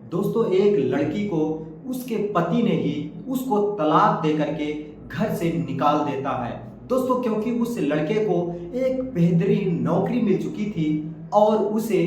दोस्तों एक लड़की को उसके पति ने ही उसको तलाक दे करके घर से निकाल देता है। दोस्तों क्योंकि उस लड़के को एक बेहतरीन नौकरी मिल चुकी थी और उसे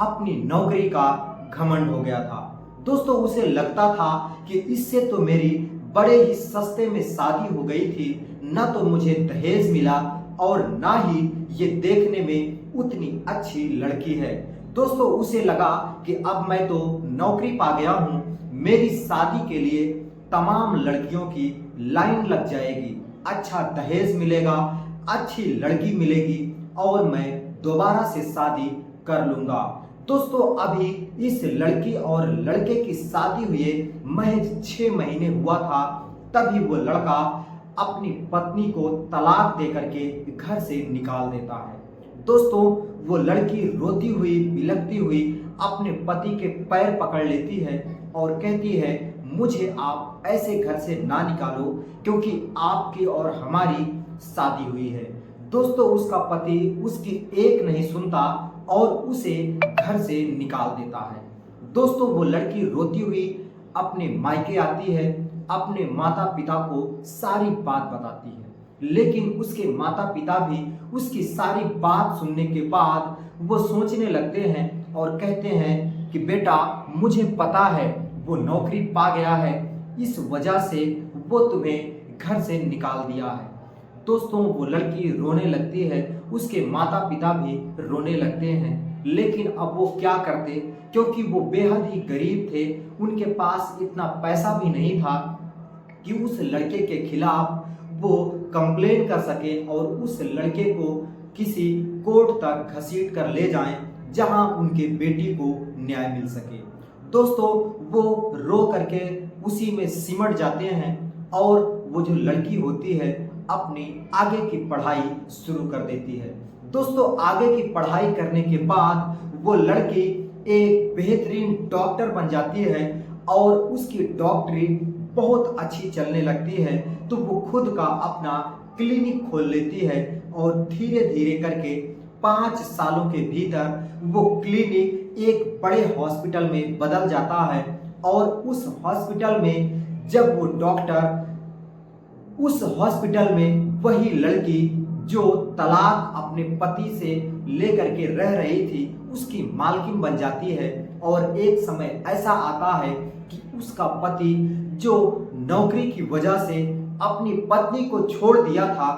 अपनी नौकरी का घमंड हो गया था। दोस्तों उसे लगता था कि इससे तो मेरी बड़े ही सस्ते में शादी हो गई थी, ना तो मुझे दहेज मिला और ना ही ये देखने में उतनी अच्छी लड़की है। दोस्तों उसे लगा कि अब मैं तो नौकरी पा गया हूँ, मेरी शादी के लिए तमाम लड़कियों की लाइन लग जाएगी, अच्छा दहेज मिलेगा, अच्छी लड़की मिलेगी और मैं दोबारा से शादी कर लूंगा। दोस्तों अभी इस लड़की और लड़के की शादी हुए महज 6 महीने हुआ था, तभी वो लड़का अपनी पत्नी को तलाक दे करके घर से निकाल देता है। दोस्तों वो लड़की रोती हुई बिलखती हुई अपने पति के पैर पकड़ लेती है और कहती है, मुझे आप ऐसे घर से ना निकालो क्योंकि आपकी और हमारी शादी हुई है। दोस्तों उसका पति उसकी एक नहीं सुनता और उसे घर से निकाल देता है। दोस्तों वो लड़की रोती हुई अपने मायके आती है, अपने माता पिता को सारी बात बताती है, लेकिन उसके माता पिता भी उसकी सारी बात सुनने के बाद वो सोचने लगते हैं और कहते हैं कि बेटा मुझे पता है वो नौकरी पा गया है, इस वजह से वो तुम्हें घर से निकाल दिया है। दोस्तों वो लड़की रोने लगती है, उसके माता पिता भी रोने लगते हैं, लेकिन अब वो क्या करते क्योंकि वो बेहद ही गरीब थे, उनके पास इतना पैसा भी नहीं था कि उस लड़के के खिलाफ वो कंप्लेन कर सके और उस लड़के को किसी कोर्ट तक घसीट कर ले जाएं जहां उनके बेटी को न्याय मिल सके। दोस्तों वो रो करके उसी में सिमट जाते हैं और वो जो लड़की होती है अपनी आगे की पढ़ाई शुरू कर देती है। दोस्तों आगे की पढ़ाई करने के बाद वो लड़की एक बेहतरीन डॉक्टर बन जाती है और उसकी डॉक्टरी बहुत अच्छी चलने लगती है, तो वो खुद का अपना क्लिनिक खोल लेती है और धीरे धीरे करके 5 सालों के भीतर वो क्लिनिक एक बड़े हॉस्पिटल में बदल जाता है और उस हॉस्पिटल में जब वो डॉक्टर उस हॉस्पिटल में वही लड़की जो तलाक अपने पति से लेकर के रह रही थी उसकी मालकिन बन जाती है और एक समय ऐसा आता है कि उसका पति जो नौकरी की वजह से अपनी पत्नी को छोड़ दिया था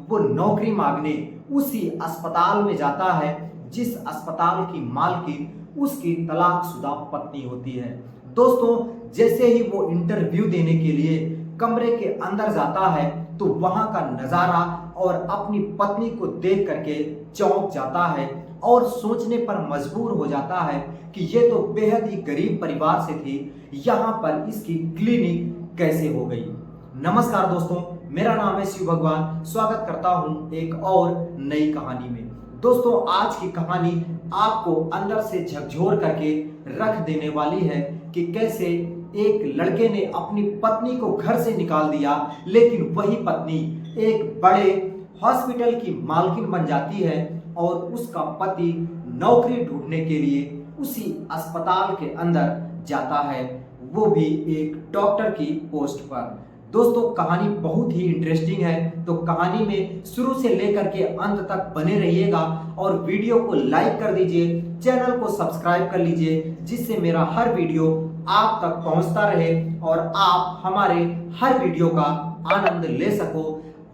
वो नौकरी मांगने उसी अस्पताल में जाता है जिस अस्पताल की मालकिन उसकी तलाकशुदा पत्नी होती है। दोस्तों जैसे ही वो इंटरव्यू देने के लिए कमरे के अंदर जाता है तो वहां का नजारा और अपनी पत्नी को देख करके चौंक जाता है और सोचने पर मजबूर हो जाता है कि ये तो बेहद ही गरीब परिवार से थी, यहाँ पर इसकी क्लिनिक कैसे हो गई। नमस्कार दोस्तों, मेरा नाम है शिव भगवान, स्वागत करता हूँ एक और नई कहानी में। दोस्तों आज की कहानी आपको अंदर से झकझोर करके रख देने वाली है कि कैसे एक लड़के ने अपनी पत्नी को घर से निकाल दिया, लेकिन वही पत्नी एक बड़े हॉस्पिटल की मालकिन बन जाती है और उसका पति नौकरी ढूंढने के लिए उसी अस्पताल के अंदर जाता है, वो भी एक डॉक्टर की पोस्ट पर। दोस्तों कहानी बहुत ही इंटरेस्टिंग है, तो कहानी में शुरू से लेकर के अंत तक बने रहिएगा और वीडियो को लाइक कर दीजिए, चैनल को सब्सक्राइब कर लीजिए जिससे मेरा हर वीडियो आप तक पहुंचता रहे और आप हमारे हर वीडियो का आनंद ले सको।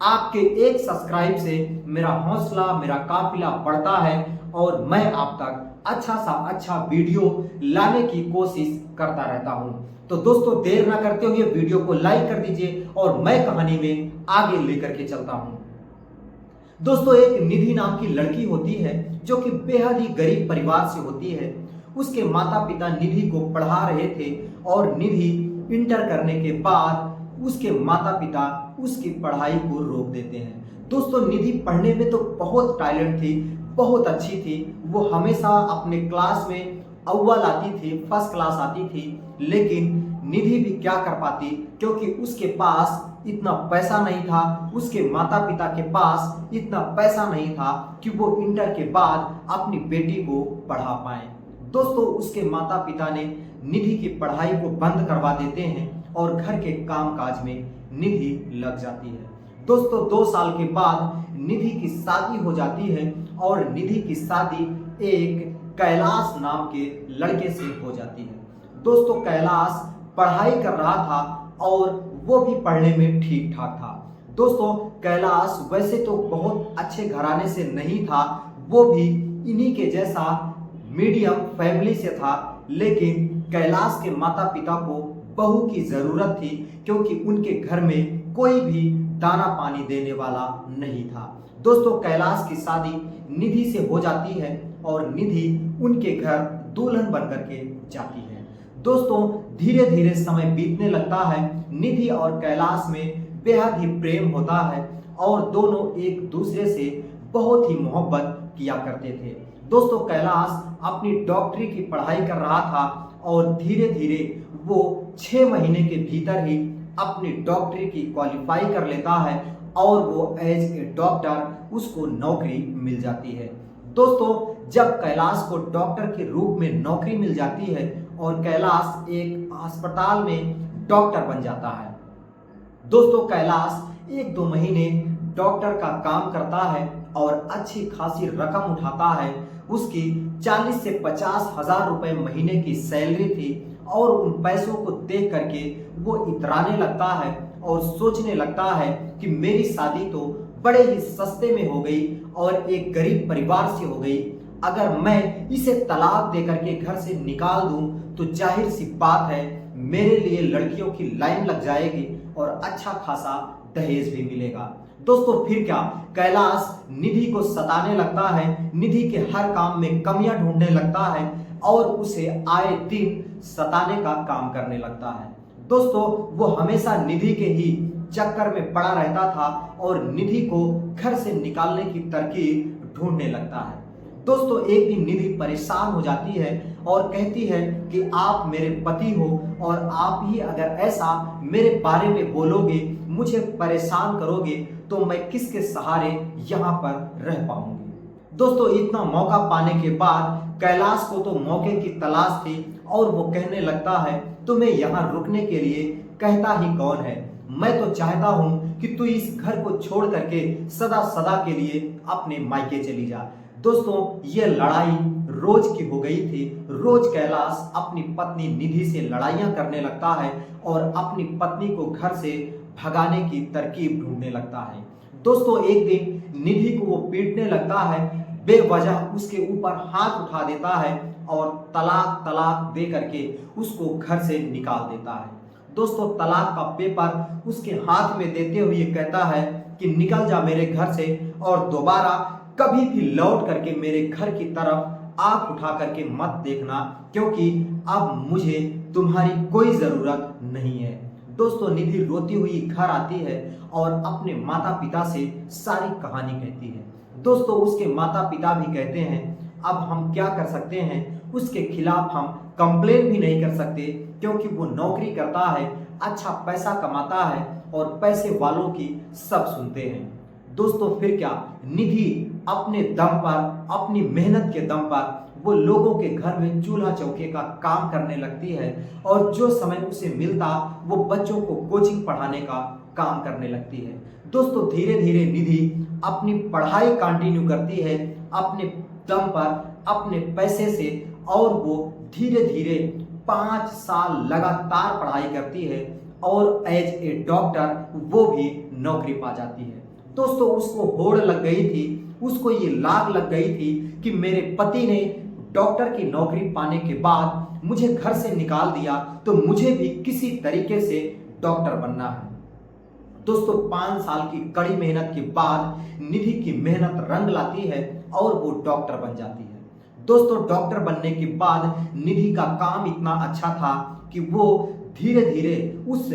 आपके एक सब्सक्राइब से मेरा हौसला, मेरा काफिला बढ़ता है और मैं आप तक अच्छा सा अच्छा वीडियो लाने की कोशिश करता रहता हूं। तो दोस्तों देर ना करते हुए वीडियो को लाइक कर दीजिए और मैं कहानी में आगे लेकर के चलता हूं। दोस्तों एक निधि नाम की लड़की होती है जो कि बेहद ही गरीब परिवार से होती है। उसके माता पिता निधि को पढ़ा रहे थे और निधि इंटर करने के बाद उसके माता पिता उसकी पढ़ाई को रोक देते हैं। दोस्तों निधि पढ़ने में तो बहुत टैलेंट थी, बहुत अच्छी थी, वो हमेशा अपने क्लास में अव्वल आती थी, फर्स्ट क्लास आती थी, लेकिन निधि भी क्या कर पाती क्योंकि उसके पास इतना पैसा नहीं था, उसके माता पिता के पास इतना पैसा नहीं था कि वो इंटर के बाद अपनी बेटी को पढ़ा पाए। दोस्तों उसके माता पिता ने निधि की पढ़ाई को बंद करवा देते हैं और घर के कामकाज में निधि लग जाती है। दोस्तों 2 साल के बाद निधि की शादी हो जाती है और निधि की शादी एक कैलाश नाम के लड़के से हो जाती है। दोस्तों कैलाश पढ़ाई कर रहा था और वो भी पढ़ने में ठीक ठाक था। दोस्तों कैलाश वैसे तो बहुत अच्छे घराने से नहीं था, वो भी इन्हीं के जैसा मीडियम फैमिली से था, लेकिन कैलाश के माता पिता को बहू की जरूरत थी क्योंकि उनके घर में कोई भी दाना पानी देने वाला नहीं था। दोस्तों कैलाश की शादी निधि से हो जाती है और निधि उनके घर दुल्हन बनकर के जाती है। दोस्तों धीरे धीरे समय बीतने लगता है, निधि और कैलाश में बेहद ही प्रेम होता है और दोनों एक दूसरे से बहुत ही मोहब्बत किया करते थे। दोस्तों कैलाश अपनी डॉक्टरी की पढ़ाई कर रहा था और धीरे धीरे वो 6 महीने के भीतर ही अपनी डॉक्टरी की क्वालिफाई कर लेता है और वो एज ए डॉक्टर उसको नौकरी मिल जाती है। दोस्तों जब कैलाश को डॉक्टर के रूप में नौकरी मिल जाती है और कैलाश एक अस्पताल में डॉक्टर बन जाता है। दोस्तों कैलाश 1-2 महीने डॉक्टर का काम करता है और अच्छी खासी रकम उठाता है। उसकी 40 से 50 हजार रुपए महीने की सैलरी थी और उन पैसों को देख करके वो इतराने लगता है और सोचने लगता है कि मेरी शादी तो बड़े ही सस्ते में हो गई और एक गरीब परिवार से हो गई। अगर मैं इसे तलाक दे करके घर से निकाल दूं तो जाहिर सी बात है मेरे लिए लड़कियों की लाइन लग जाएगी और अच्छा खासा दहेज भी मिलेगा। दोस्तों फिर क्या, कैलाश निधि को सताने लगता है, निधि के हर काम में कमियां ढूंढने लगता है और उसे आए दिन सताने का काम करने लगता है। दोस्तों वो हमेशा निधि के ही चक्कर में पड़ा रहता था और निधि को घर से निकालने की तरकीब ढूंढने लगता है। दोस्तों एक दिन निधि परेशान हो जाती है और कहती है कि आप मेरे पति हो और आप ही अगर ऐसा मेरे बारे में बोलोगे, मुझे परेशान करोगे, तो मैं किसके सहारे यहाँ पर रह पाऊंगी। दोस्तों इतना मौका पाने के बाद कैलाश को तो मौके की तलाश थी और वो कहने लगता है तुम्हें यहाँ रुकने के लिए कहता ही कौन है, मैं तो चाहता हूँ कि तू इस घर को छोड़ करके सदा सदा के लिए अपने मायके चली जा। दोस्तों ये लड़ाई रोज की हो गई थी। रोज कैलाश अपनी पत्नी निधि से लड़ाइयां करने लगता है और अपनी पत्नी को घर से भगाने की तरकीब ढूंढने लगता है। दोस्तों एक दिन निधि को वो पीटने लगता है, बेवजह उसके ऊपर हाथ उठा देता है और तलाक तलाक दे करके उसको घर से निकाल देता है। दोस्तों तलाक का पेपर उसके हाथ में देते हुए कहता है कि निकल जा मेरे घर से और दोबारा कभी भी लौट करके मेरे घर की तरफ आंख उठा करके मत देखना, क्योंकि अब मुझे तुम्हारी कोई जरूरत नहीं है। दोस्तों निधि रोती हुई घर आती है और अपने माता पिता से सारी कहानी कहती है। दोस्तों उसके माता पिता भी कहते हैं अब हम क्या कर सकते हैं, उसके खिलाफ हम कंप्लेन भी नहीं कर सकते क्योंकि वो नौकरी करता है, अच्छा पैसा कमाता है और पैसे वालों की सब सुनते हैं। दोस्तों फिर क्या, निधि अपने दम पर, अपनी मेहनत के दम पर वो लोगों के घर में चूल्हा चौके का काम करने लगती है और जो समय उसे मिलता वो बच्चों को कोचिंग पढ़ाने का काम करने लगती है। दोस्तों धीरे धीरे निधि अपनी पढ़ाई कंटिन्यू करती है अपने दम पर, अपने पैसे से, और वो धीरे धीरे 5 साल लगातार पढ़ाई करती है और एज ए डॉक्टर वो भी नौकरी पा जाती है। दोस्तों उसको होड़ लग गई थी, उसको ये लाग लग गई थी कि मेरे पति ने डॉक्टर की नौकरी पाने के बाद मुझे घर से निकाल दिया, तो मुझे भी किसी तरीके से डॉक्टर बनना है। दोस्तों 5 साल की कड़ी मेहनत के बाद निधि की मेहनत रंग लाती है और वो डॉक्टर बन जाती है। दोस्तों डॉक्टर बनने के बाद निधि का काम इतना अच्छा था कि वो धीरे धीरे उस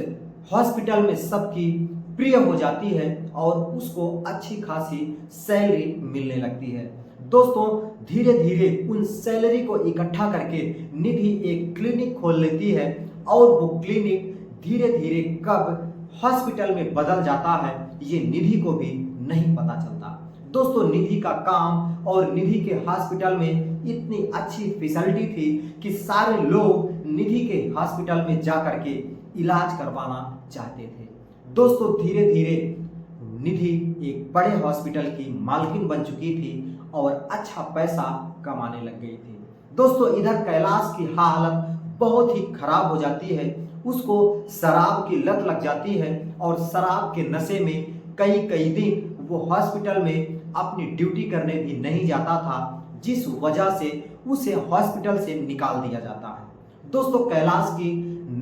हॉस्पिटल में सबकी प्रिय हो जाती है और उसको अच्छी खासी सैलरी मिलने लगती है। दोस्तों धीरे धीरे उन सैलरी को इकट्ठा करके निधि एक क्लिनिक खोल लेती है और वो क्लिनिक धीरे धीरे कब हॉस्पिटल में बदल जाता है ये निधि को भी नहीं पता चलता। दोस्तों निधि का काम और निधि के हॉस्पिटल में इतनी अच्छी फैसिलिटी थी कि सारे लोग निधि के हॉस्पिटल में जा करके इलाज करवाना चाहते थे। दोस्तों धीरे धीरे निधि एक बड़े हॉस्पिटल की मालकिन बन चुकी थी और अच्छा पैसा कमाने लग गई थी। दोस्तों इधर कैलाश की हालत बहुत ही खराब हो जाती है। उसको शराब की लत लग जाती है और शराब के नशे में कई कई दिन वो हॉस्पिटल में अपनी ड्यूटी करने भी नहीं जाता था, जिस वजह से उसे हॉस्पिटल से निकाल दिया जाता है। दोस्तों कैलाश की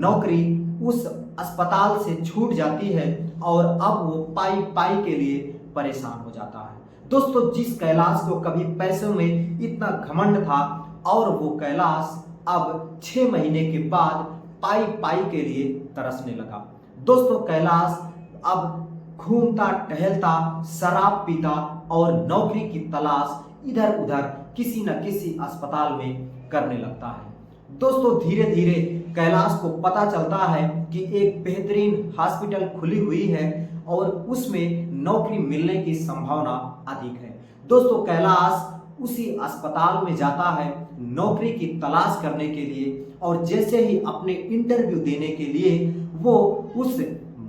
नौकरी उस अस्पताल से छूट जाती है और अब वो पाई पाई के लिए परेशान हो जाता है। दोस्तों जिस कैलाश को कभी पैसों में इतना घमंड था और वो कैलाश अब 6 महीने के बाद पाई पाई के लिए तरसने लगा। दोस्तों कैलाश अब घूमता टहलता, शराब पीता और नौकरी की तलाश इधर उधर किसी न किसी अस्पताल में करने लगता है। दोस्तों धीरे धीरे कैलाश को पता चलता है कि एक बेहतरीन हॉस्पिटल खुली हुई है और उसमें नौकरी मिलने की संभावना अधिक है। दोस्तों कैलाश उसी अस्पताल में जाता है नौकरी की तलाश करने के लिए और जैसे ही अपने इंटरव्यू देने के लिए वो उस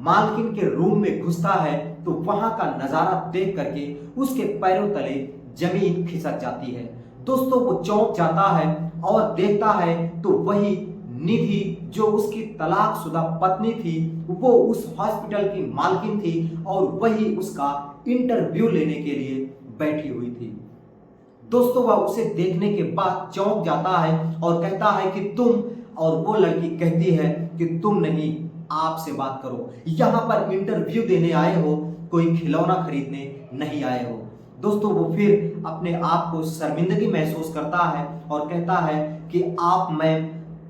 मालकिन के रूम में घुसता है तो वहां का नजारा देख करके उसके पैरों तले जमीन खिसक जाती है। दोस्तों वो चौंक जाता है और देखता है तो वही निधि जो उसकी तलाकशुदा पत्नी थी वो उस हॉस्पिटल की मालकिन थी और वही उसका इंटरव्यू लेने के लिए बैठी हुई थी। दोस्तों वह उसे देखने के बाद चौंक जाता है और कहता है कि तुम, और वो लड़की कहती है कि तुम नहीं, आपसे बात करो, यहाँ पर इंटरव्यू देने आए हो, कोई खिलौना खरीदने नहीं आए हो। दोस्तों वो फिर अपने आप को शर्मिंदगी महसूस करता है और कहता है कि आप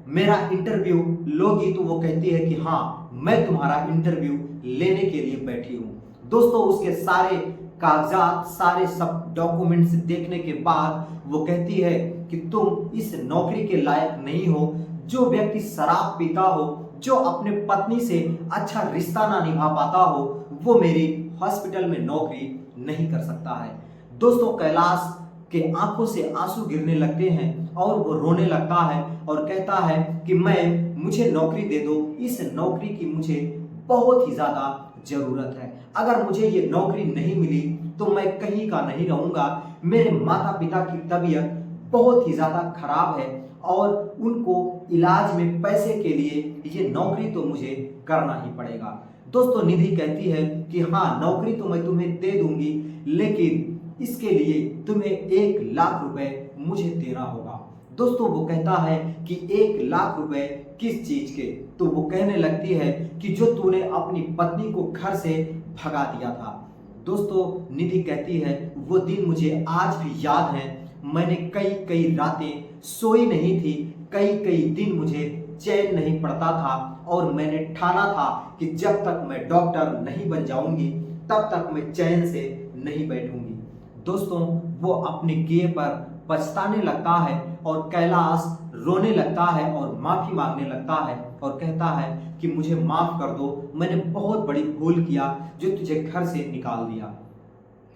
मेरा इंटरव्यू लोगी? तो वो कहती है कि हाँ मैं तुम्हारा इंटरव्यू लेने के लिए बैठी हूँ। दोस्तों उसके सारे कागजात, सारे सब डॉक्यूमेंट्स देखने के बाद वो कहती है कि तुम इस नौकरी के लायक नहीं हो। जो व्यक्ति शराब पीता हो, जो अपने पत्नी से अच्छा रिश्ता ना निभा पाता हो, वो मेरी हॉस्पिटल में नौकरी नहीं कर सकता है। दोस्तों कैलाश के आंखों से आंसू गिरने लगते हैं और वो रोने लगता है और कहता है कि मुझे नौकरी दे दो, इस नौकरी की मुझे बहुत ही ज्यादा जरूरत है। अगर मुझे ये नौकरी नहीं मिली तो मैं कहीं का नहीं रहूंगा। मेरे माता पिता की तबीयत बहुत ही ज्यादा खराब है और उनको इलाज में पैसे के लिए ये नौकरी तो मुझे करना ही पड़ेगा। दोस्तों निधि कहती है कि हाँ नौकरी तो मैं तुम्हें दे दूंगी, लेकिन इसके लिए तुम्हें 1 लाख रुपए मुझे देना होगा। दोस्तों वो कहता है कि 1 लाख रुपए किस चीज के? तो वो कहने लगती है कि जो तूने अपनी पत्नी को घर से भगा दिया था। दोस्तों निधि कहती है वो दिन मुझे आज भी याद है। मैंने कई कई रातें सोई नहीं थी, कई कई दिन मुझे चैन नहीं पड़ता था और मैंने ठाना था कि जब तक मैं डॉक्टर नहीं बन जाऊंगी तब तक मैं चैन से नहीं बैठूंगी। दोस्तों वो अपने किए पर पछताने लगता है और कैलाश रोने लगता है और माफी मांगने लगता है और कहता है कि मुझे माफ कर दो, मैंने बहुत बड़ी भूल किया जो तुझे घर से निकाल दिया।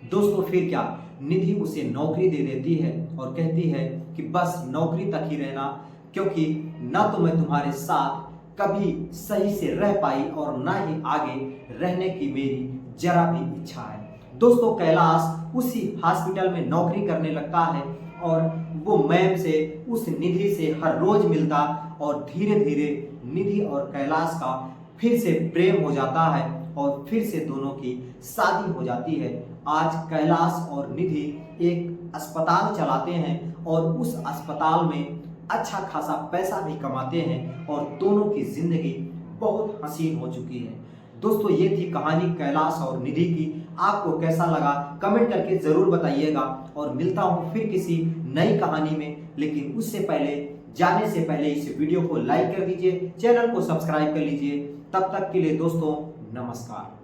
दोस्तों फिर क्या, निधि उसे नौकरी दे देती है और कहती है कि बस नौकरी तक ही रहना, क्योंकि ना तो मैं तुम्हारे साथ कभी सही से रह पाई और ना ही आगे रहने की मेरी जरा भी इच्छा है। दोस्तों कैलाश उसी हॉस्पिटल में नौकरी करने लगता है और वो मैम से, उस निधि से हर रोज मिलता और धीरे धीरे निधि और कैलाश का फिर से प्रेम हो जाता है और फिर से दोनों की शादी हो जाती है। आज कैलाश और निधि एक अस्पताल चलाते हैं और उस अस्पताल में अच्छा खासा पैसा भी कमाते हैं और दोनों की जिंदगी बहुत हसीन हो चुकी है। दोस्तों ये थी कहानी कैलाश और निधि की। आपको कैसा लगा कमेंट करके जरूर बताइएगा और मिलता हूँ फिर किसी नई कहानी में। लेकिन उससे पहले, जाने से पहले इस वीडियो को लाइक कर दीजिए, चैनल को सब्सक्राइब कर लीजिए। तब तक के लिए दोस्तों नमस्कार।